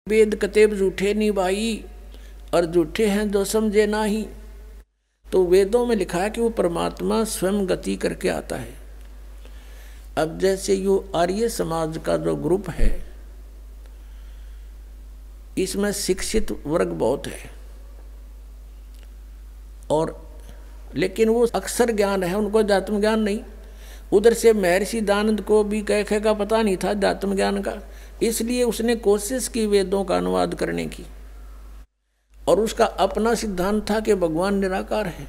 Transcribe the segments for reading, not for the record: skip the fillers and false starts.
वेद कतेब झूठे नहीं भाई, और झूठे हैं जो समझे नाही। तो वेदों में लिखा है कि वो परमात्मा स्वयं गति करके आता है। अब जैसे यो आर्य समाज का जो ग्रुप है, इसमें शिक्षित वर्ग बहुत है, और लेकिन वो अक्षर ज्ञान है, उनको अध्यात्म ज्ञान नहीं। उधर से महर्षि दानंद को भी कह का पता नहीं था अध्यात्म ज्ञान का, इसलिए उसने कोशिश की वेदों का अनुवाद करने की, और उसका अपना सिद्धांत था कि भगवान निराकार है।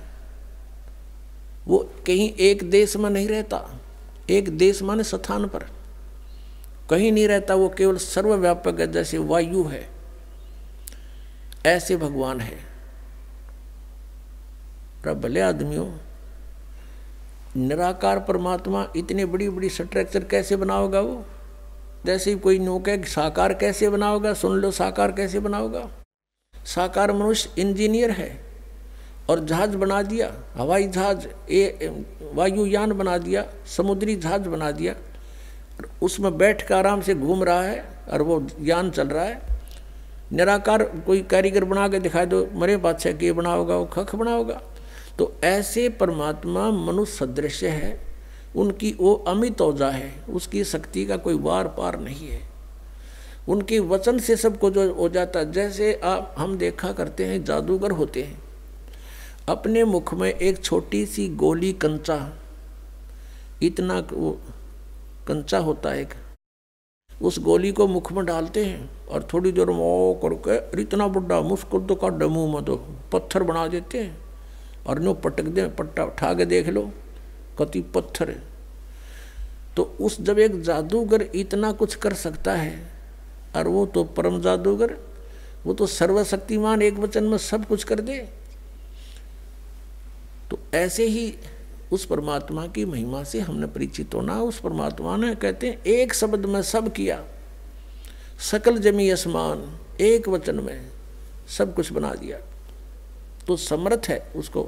वो कहीं एक देश में नहीं रहता, एक देश माने स्थान पर कहीं नहीं रहता, वो केवल सर्वव्यापक है, जैसे वायु है ऐसे भगवान है। भले आदमियों, निराकार परमात्मा इतने बड़ी बड़ी स्ट्रक्चर कैसे बनाओगा वो? जैसे कोई नौका साकार कैसे बनाओगा, सुन लो साकार कैसे बनाओगा। साकार मनुष्य इंजीनियर है और जहाज बना दिया, हवाई जहाज, वायुयान बना दिया, समुद्री जहाज बना दिया, उसमें बैठ कर आराम से घूम रहा है और वो यान चल रहा है। निराकार कोई कारीगर बना के दिखाए दो, मरे बादशाह के बनाओगा, वो खख बनाओगा। तो ऐसे परमात्मा मनुष्य सदृश है, उनकी वो अमित ओजा है, उसकी शक्ति का कोई वार पार नहीं है, उनके वचन से सब जो हो जाता है। जैसे आप हम देखा करते हैं जादूगर होते हैं, अपने मुख में एक छोटी सी गोली कंचा, इतना वो कंचा होता है, उस गोली को मुख में डालते हैं और थोड़ी देर में ओ करके इतना बड़ा मुस्कुर तो का डमू में तो पत्थर बना देते हैं, और नो पटक दे, पट्टा उठा के देख लो कति पत्थर है। तो उस जब एक जादूगर इतना कुछ कर सकता है, और वो तो परम जादूगर, वो तो सर्वशक्तिमान, एक वचन में सब कुछ कर दे। तो ऐसे ही उस परमात्मा की महिमा से हमने परिचित होना। उस परमात्मा ने कहते हैं एक शब्द में सब किया, सकल जमी आसमान, एक वचन में सब कुछ बना दिया। तो समर्थ है उसको,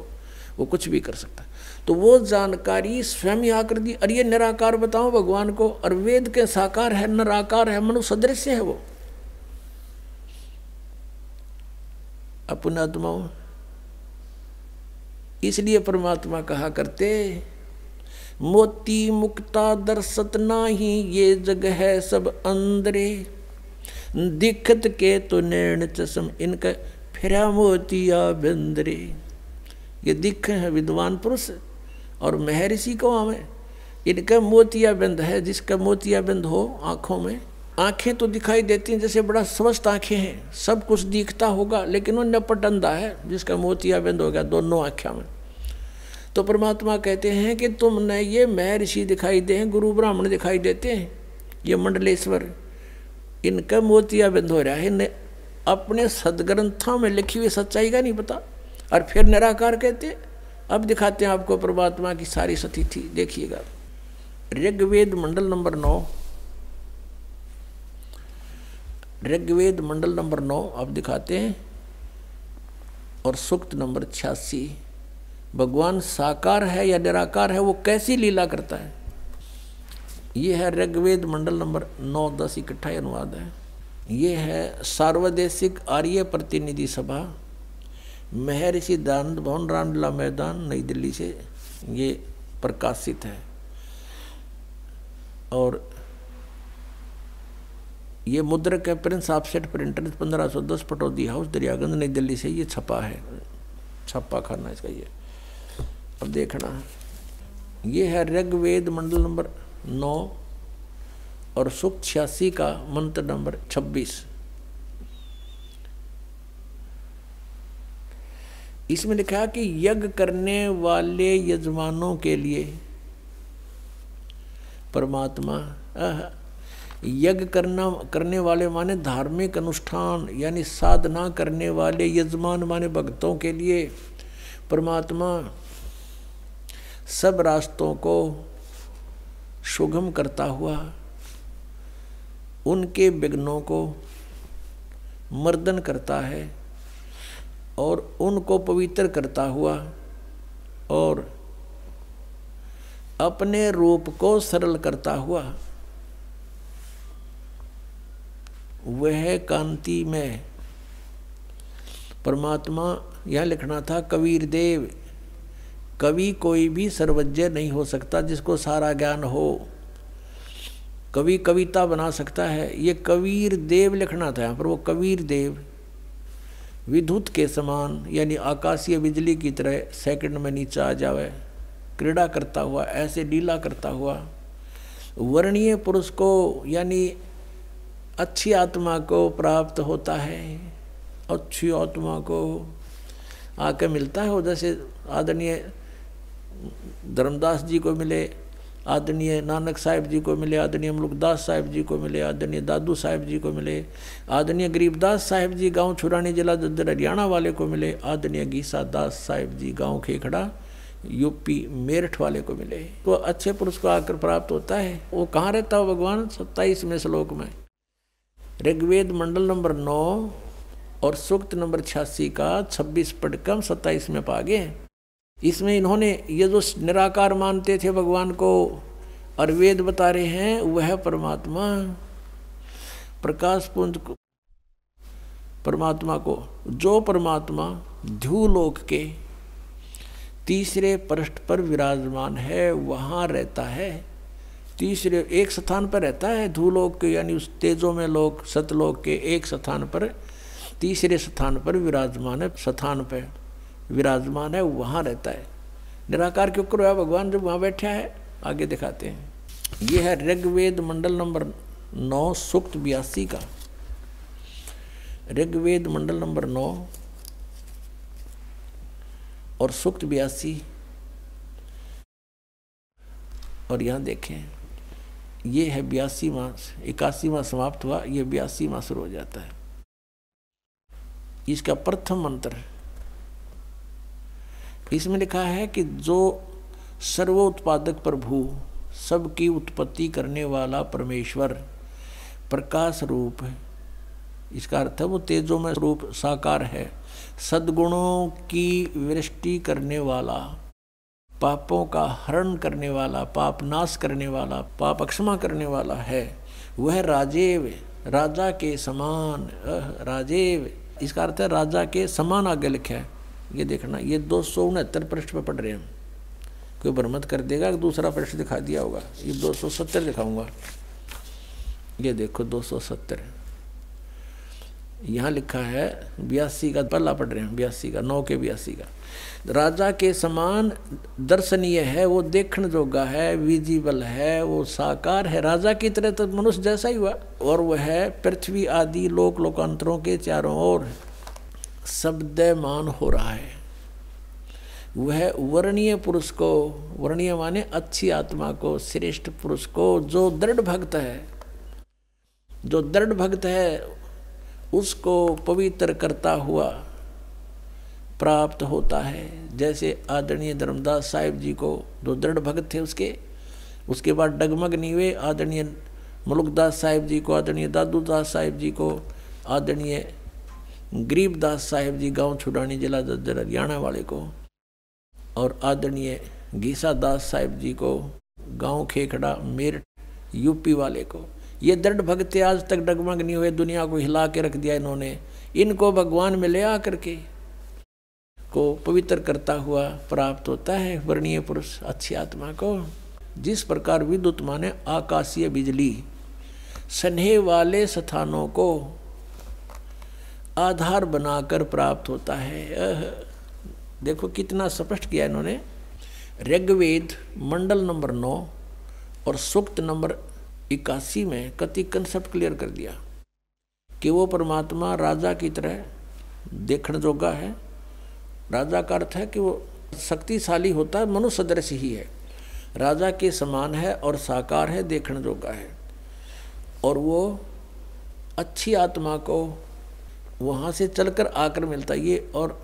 वो कुछ भी कर सकता है। तो वो जानकारी स्वयं ही आकर दी। अरे ये निराकार बताओ भगवान को, और वेद के साकार है, निराकार है, मनुष्य सदृश है वो। अपनात्माओं, इसलिए परमात्मा कहा करते, मोती मुक्ता दर्शत नाही, ये जग है सब अंदरे, दिखत के तो नैन चश्म, इनका फिरा मोतिया बंदरे। ये दिख है विद्वान पुरुष और महर्षि को हमें, इनका मोतिया बंद है। जिसका मोतिया बंद हो आँखों में, आँखें तो दिखाई देती हैं जैसे बड़ा स्वस्थ आँखें हैं, सब कुछ दिखता होगा, लेकिन वो नपट अंधा है जिसका मोतिया बंद हो गया दोनों आँखों में। तो परमात्मा कहते हैं कि तुमने ये महर्षि दिखाई दे, गुरु ब्राह्मण दिखाई देते हैं, ये मंडलेश्वर, इनका मोतिया बंद हो रहा है, इन्हें अपने सदग्रंथों में लिखी हुई सच्चाई का नहीं पता, और फिर निराकार कहते। अब दिखाते हैं आपको परमात्मा की सारी स्थिति, देखिएगा। ऋग्वेद मंडल नंबर 9, ऋग्वेद मंडल नंबर 9 अब दिखाते हैं, और सूक्त नंबर 86। भगवान साकार है या निराकार है, वो कैसी लीला करता है। ये है ऋग्वेद मंडल नंबर 9, 10 इकट्ठा अनुवाद है। ये है सार्वदेशिक आर्य प्रतिनिधि सभा, महर्षि दानंद भवन, रामलीला मैदान, नई दिल्ली से ये प्रकाशित है। और ये मुद्रक है Prince offset printer, 1510, Pataudi house, Daryaganj, नई दिल्ली से ये छपा है, छपा खाना इसका ये। अब देखना, ये है ऋग्वेद मंडल नंबर 9 और सूक्त 86 का मंत्र नंबर 26। इसमें लिखा कि यज्ञ करने वाले यजमानों के लिए परमात्मा, यज्ञ करने वाले माने धार्मिक अनुष्ठान यानी साधना करने वाले, यजमान माने भक्तों के लिए परमात्मा सब रास्तों को सुगम करता हुआ, उनके विघ्नों को मर्दन करता है और उनको पवित्र करता हुआ, और अपने रूप को सरल करता हुआ वह कांति में परमात्मा। यह लिखना था कबीर देव। कवि कोई भी सर्वज्ञ नहीं हो सकता जिसको सारा ज्ञान हो। कवि कविता बना सकता है, ये कबीर देव लिखना था यहाँ पर। वो कबीर देव विद्युत के समान यानी आकाशीय बिजली की तरह सेकंड में नीचे आ जावे, क्रीड़ा करता हुआ, ऐसे लीला करता हुआ। वर्णीय पुरुष को यानी अच्छी आत्मा को प्राप्त होता है। अच्छी आत्मा को आके मिलता है वो, जैसे आदरणीय धर्मदास जी को मिले, आदरणीय नानक साहिब जी को मिले, आदरणीय मुल्कदास साहिब जी को मिले, आदरणीय दादू साहिब जी को मिले, आदरणीय गरीबदास साहिब जी गांव छुरानी जिला दद्दर हरियाणा वाले को मिले, आदरणीय गीसा दास साहिब जी गांव खेखड़ा यूपी मेरठ वाले को मिले। तो अच्छे पुरुष को आकर प्राप्त होता है। वो कहाँ रहता हो भगवान? 27वें श्लोक में, ऋग्वेद मंडल नंबर 9 और सूक्त नंबर 86 का 26 पढ़कर 27 में पा गए। इसमें इन्होंने ये जो निराकार मानते थे भगवान को और वेद बता रहे हैं, वह परमात्मा प्रकाश पुंज को, परमात्मा को, जो परमात्मा ध्युलोक के तीसरे पृष्ठ पर विराजमान है वहाँ रहता है। तीसरे एक स्थान पर रहता है ध्युलोक के, यानी उस तेजो में लोक सतलोक के एक स्थान पर, तीसरे स्थान पर विराजमान है, स्थान पर विराजमान है, वहाँ रहता है। निराकार क्यों करो है भगवान जब वहाँ बैठा है? आगे दिखाते हैं। ये है ऋग्वेद मंडल नंबर 9 सूक्त 82 का। ऋग्वेद मंडल नंबर 9 और सूक्त 82। और यहाँ देखें, ये है 82वां, 81वां समाप्त हुआ, ये 82वां शुरू हो जाता है। इसका प्रथम मंत्र इसमें लिखा है कि जो सर्वोत्पादक प्रभु, सबकी उत्पत्ति करने वाला परमेश्वर प्रकाश रूप है। इसका अर्थ है वो तेजो में रूप साकार है, सद्गुणों की वृष्टि करने वाला, पापों का हरण करने वाला, पाप नाश करने वाला, पाप अक्षमा करने वाला है। वह राजेव, राजा के समान, राजेव इसका अर्थ है राजा के समान आगे लिखा है। ये देखना, ये 269 पृष्ठ पर पढ़ रहे हैं। कोई भ्रमत कर देगा कि दूसरा पृष्ठ दिखा दिया होगा। ये 270 दिखाऊंगा। ये देखो 270 यहाँ लिखा है। 82 का पहला पढ़ रहे हैं, 82 का 9 के 82 का। राजा के समान दर्शनीय है, वो देखने जोगा है, विजिबल है, वो साकार है। राजा की तरह तो मनुष्य जैसा ही हुआ। और वह है पृथ्वी आदि लोक लोकांतरों के चारों ओर शब्दमान हो रहा है। वह वर्णीय पुरुष को, वर्णीय माने अच्छी आत्मा को, श्रेष्ठ पुरुष को, जो दृढ़ भक्त है, जो दृढ़ भक्त है उसको पवित्र करता हुआ प्राप्त होता है। जैसे आदरणीय धर्मदास साहिब जी को, जो दृढ़ भक्त थे उसके बाद डगमग नहीं हुए। आदरणीय मुल्कदास साहिब जी को, आदरणीय दादू दास साहिब जी को, आदरणीय गरीबदास साहिब जी गांव छुड़ानी जिला दद्दर हरियाणा वाले को, और आदरणीय गीसा दास साहिब जी को गांव खेखड़ा मेरठ यूपी वाले को। ये दृढ़ भक्त आज तक डगमग नहीं हुए, दुनिया को हिला के रख दिया इन्होंने। इनको भगवान में ले आकर के को पवित्र करता हुआ प्राप्त होता है वर्णीय पुरुष अच्छी आत्मा को। जिस प्रकार विद्युत माने आकाशीय बिजली सन्हे वाले स्थानों को आधार बनाकर प्राप्त होता है। देखो कितना स्पष्ट किया इन्होंने। ऋग्वेद मंडल नंबर 9 और सूक्त नंबर 81 में कति कंसेप्ट क्लियर कर दिया कि वो परमात्मा राजा की तरह देखने जोगा है। राजा का अर्थ है कि वो शक्तिशाली होता है, मनुष्य सदृश ही है, राजा के समान है और साकार है, देखने जोगा है। और वो अच्छी आत्मा को वहाँ से चलकर आकर मिलता है। ये और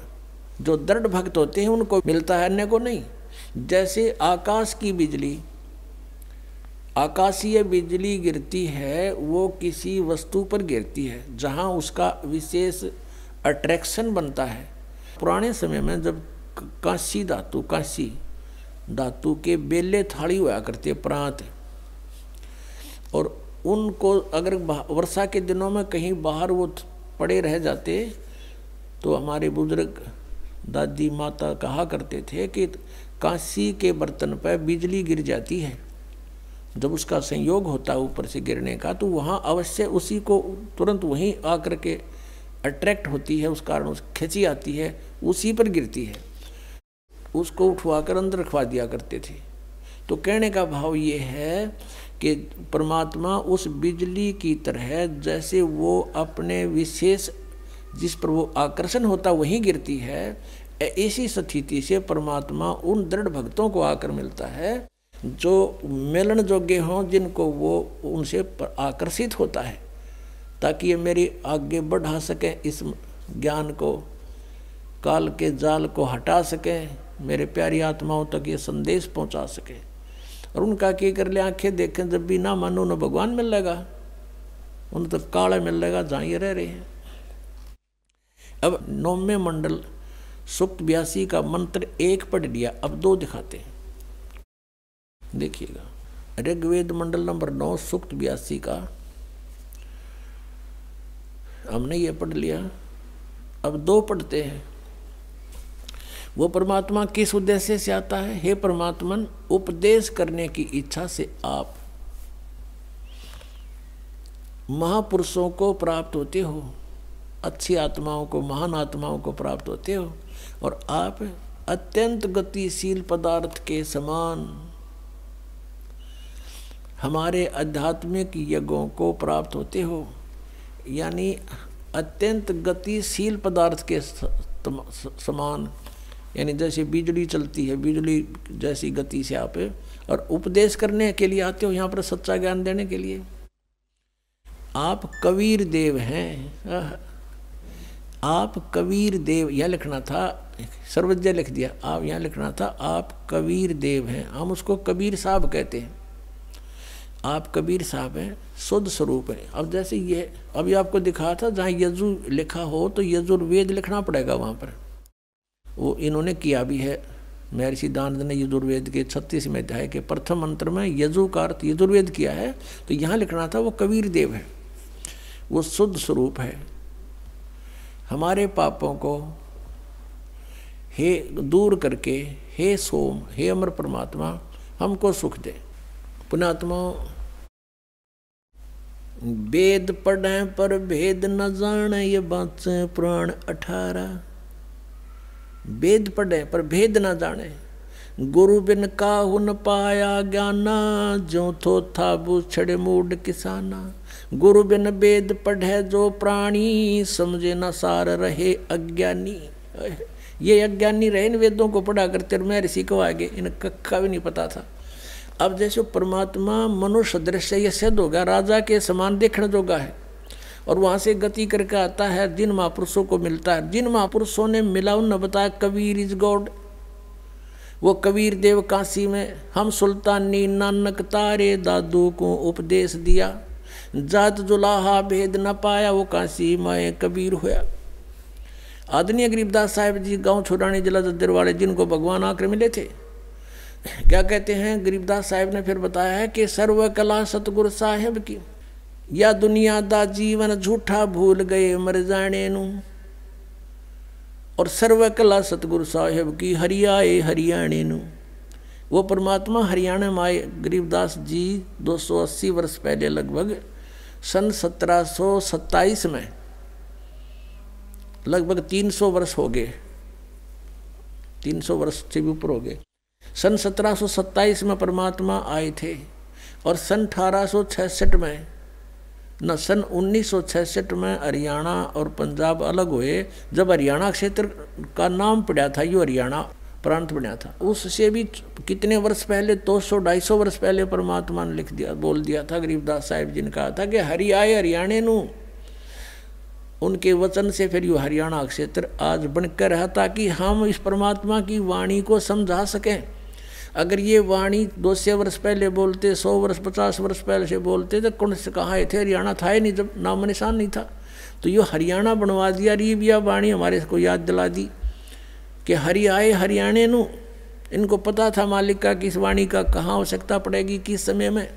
जो दृढ़ भक्त होते हैं उनको मिलता है, अन्य को नहीं। जैसे आकाश की बिजली, आकाशीय बिजली गिरती है, वो किसी वस्तु पर गिरती है जहाँ उसका विशेष अट्रैक्शन बनता है। पुराने समय में जब कांसी धातु के बेले थाली हुआ करते प्रांत, और उनको अगर वर्षा के दिनों में कहीं बाहर वो पड़े रह जाते तो हमारे बुजुर्ग दादी माता कहा करते थे कि कांसी के बर्तन पर बिजली गिर जाती है, जब उसका संयोग होता है ऊपर से गिरने का तो वहाँ अवश्य उसी को तुरंत वहीं आकर के अट्रैक्ट होती है, उस कारण उस खिंची आती है, उसी पर गिरती है। उसको उठवाकर अंदर रखवा दिया करते थे। तो कहने का भाव ये है कि परमात्मा उस बिजली की तरह जैसे वो अपने विशेष जिस पर वो आकर्षण होता वहीं गिरती है, ऐसी स्थिति से परमात्मा उन दृढ़ भक्तों को आकर मिलता है जो मिलन योग्य हों, जिनको वो उनसे आकर्षित होता है, ताकि ये मेरी आगे बढ़ा सकें, इस ज्ञान को काल के जाल को हटा सकें, मेरे प्यारी आत्माओं तक ये संदेश पहुंचा सकें। और उनका क्या कर ले, आंखें देखें जब भी ना मानो न भगवान मिल लेगा, उन तक काला मिल लेगा जहाँ ये रह रहे हैं। अब 9वें मंडल सूक्त 82 का मंत्र 1 पढ़ लिया, अब 2 दिखाते हैं, देखिएगा। ऋग्वेद मंडल नंबर 9 सूक्त 82 का हमने ये पढ़ लिया, अब 2 पढ़ते हैं। वो परमात्मा किस उद्देश्य से आता है? हे परमात्मन, उपदेश करने की इच्छा से आप महापुरुषों को प्राप्त होते हो, अच्छी आत्माओं को, महान आत्माओं को प्राप्त होते हो, और आप अत्यंत गतिशील पदार्थ के समान हमारे आध्यात्मिक यज्ञों को प्राप्त होते हो। यानी अत्यंत गतिशील पदार्थ के समान, यानी जैसे बिजली चलती है, बिजली जैसी गति से आप, और उपदेश करने के लिए आते हो यहाँ पर, सच्चा ज्ञान देने के लिए। आप कबीर देव हैं, आप कबीर देव, यह लिखना था, सर्वज्ञ लिख दिया, आप यहाँ लिखना था आप कबीर देव हैं। हम उसको कबीर साहब कहते हैं, आप कबीर साहब हैं, शुद्ध स्वरूप है। अब जैसे ये अभी आपको दिखा था, जहाँ यजु लिखा हो तो यजुर्वेद लिखना पड़ेगा वहाँ पर, वो इन्होंने किया भी है। महर्षि दानंद ने यजुर्वेद के 36वें अध्याय के प्रथम मंत्र में यजु का अर्थ यजुर्वेद किया है, तो यहाँ लिखना था वो कबीर देव है, वो शुद्ध स्वरूप है। हमारे पापों को हे दूर करके, हे सोम, हे अमर परमात्मा, हमको सुख दे। पुण्यात्मा, वेद पढ़े पर भेद न जाने, ये बात पुराण 18। वेद पढ़े पर भेद न जाने, गुरु बिन काहू न पाया ज्ञाना, जो थो था बूछड़े मूड किसाना। गुरु बिन वेद पढ़े जो प्राणी, समझे न सार रहे अज्ञानी। ये अज्ञानी रहे, इन वेदों को पढ़ा करते, और मैं ऋषि को आगे इन कक्का भी नहीं पता था। अब जैसे परमात्मा मनुष्य दृश्य ये सिद्ध होगा, राजा के समान देखने जोगा है, और वहाँ से गति करके आता है, जिन महापुरुषों को मिलता है, जिन महापुरुषों ने मिला उन्होंने बताया कबीर इज गॉड। वो कबीर देव काशी में हम सुल्तानी नानक तारे दादू को उपदेश दिया, जात जुलाहा भेद न पाया, वो काशी माए कबीर होया। आदरणीय गरीबदास साहिब जी गांव छोड़ानी जिला जद्दर वाले, जिनको भगवान आकर मिले थे, क्या कहते हैं गरीबदास साहिब ने फिर बताया है कि सर्व कला सतगुरु साहिब की, या दुनिया दा जीवन झूठा भूल गए मर जाने नू, और सर्व कला सतगुरु साहिब की हरियाए हरियाणे नू। वो परमात्मा हरियाणा में आए गरीबदास जी 280 वर्ष पहले, लगभग सन 1727 में, लगभग 300 वर्ष हो गए, 300 वर्ष से भी ऊपर हो गए। सन 1727 में परमात्मा आए थे, और सन 1866 में न सन 1966 में हरियाणा और पंजाब अलग हुए। जब हरियाणा क्षेत्र का नाम पड़ा था, यो हरियाणा प्रांत बना था, उससे भी कितने वर्ष पहले, 200-250 वर्ष पहले परमात्मा ने लिख दिया, बोल दिया था। गरीबदास साहिब जी ने कहा था कि हरि आए हरियाणे नू। उनके वचन से फिर यो हरियाणा क्षेत्र आज बनकर रहा, ताकि हम इस परमात्मा की वाणी को समझा सकें। अगर ये वाणी 200 वर्ष पहले बोलते, 100 वर्ष 50 वर्ष पहले से बोलते, तो कौन से कहाँ थे, हरियाणा था ही नहीं, जब नाम निशान नहीं था। तो ये हरियाणा बनवा दिया, रीबिया वाणी हमारे को याद दिला दी कि हरि आए हरियाणे नू। इनको पता था मालिक का कि इस वाणी का कहाँ आवश्यकता पड़ेगी, किस समय में।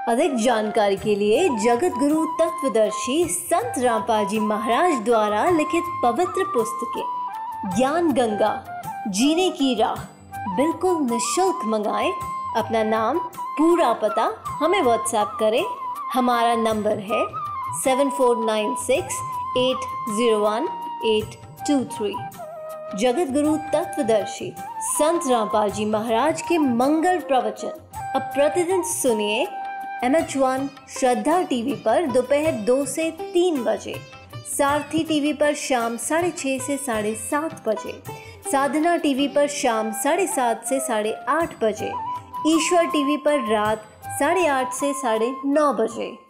अधिक जानकारी के लिए जगत गुरु तत्वदर्शी संत रामपाल जी महाराज द्वारा लिखित पवित्र पुस्तकें ज्ञान गंगा, जीने की राह बिल्कुल निःशुल्क मंगाएं। अपना नाम, पूरा पता हमें व्हाट्सएप करें। हमारा नंबर है 7496801823। जगत गुरु तत्वदर्शी संत रामपाल जी महाराज के मंगल प्रवचन अब प्रतिदिन सुनिए MH1 श्रद्धा टीवी पर दोपहर 2 से 3 बजे, सारथी टीवी पर शाम 6:30 से 7:30 बजे, साधना टीवी पर शाम 7:30 से 8:30 बजे, ईश्वर टीवी पर रात 8:30 से 9:30 बजे।